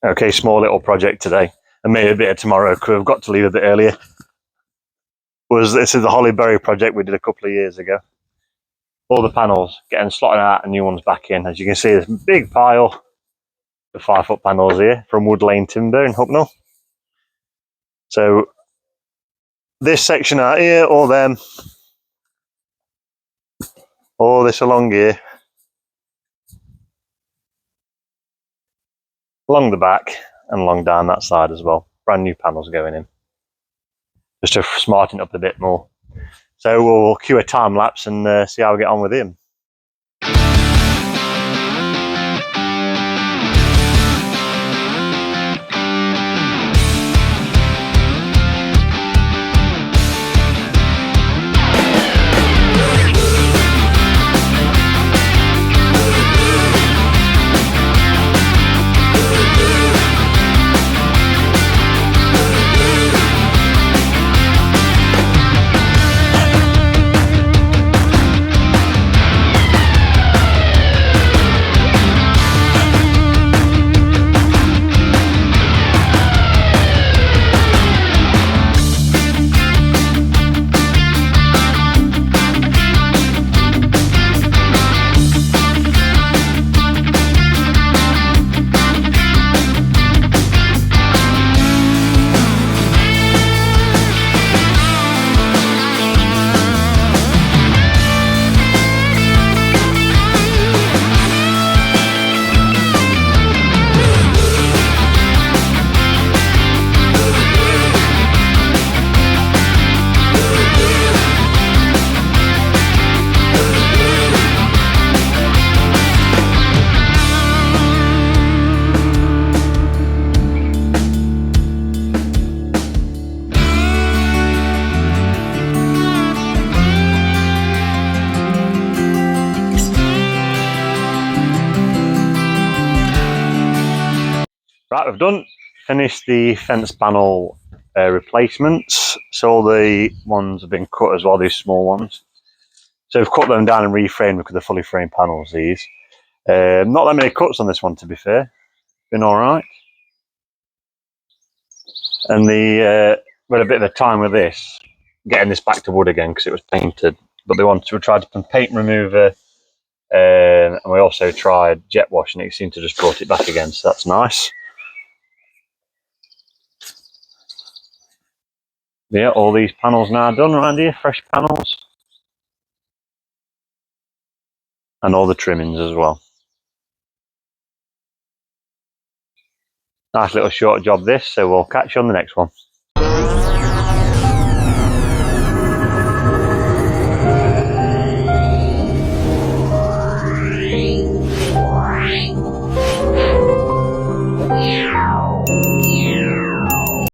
Okay, small little project today, and maybe a bit of tomorrow because I've got to leave a bit earlier. This is the Hollyberry project we did a couple of years ago. All the panels getting slotted out and new ones back in. As you can see, there's a big pile of 5-foot panels here from Wood Lane Timber in Hucknall. So this section out here, all them, all this along here, along the back and along down that side as well. Brand new panels going in, just to smarten up a bit more. So we'll cue a time lapse and see how we get on with him. Right, we've finished the fence panel replacements. So all the ones have been cut as well, these small ones. So we've cut them down and reframed because they're fully framed panels, these. Not that many cuts on this one, to be fair. Been all right. And we had a bit of a time with this, getting this back to wood again because it was painted. But we tried to paint remover, and we also tried jet wash, and it seemed to just brought it back again. So that's nice. Yeah, all these panels now done around here, fresh panels. And all the trimmings as well. Nice little short job this, so we'll catch you on the next one.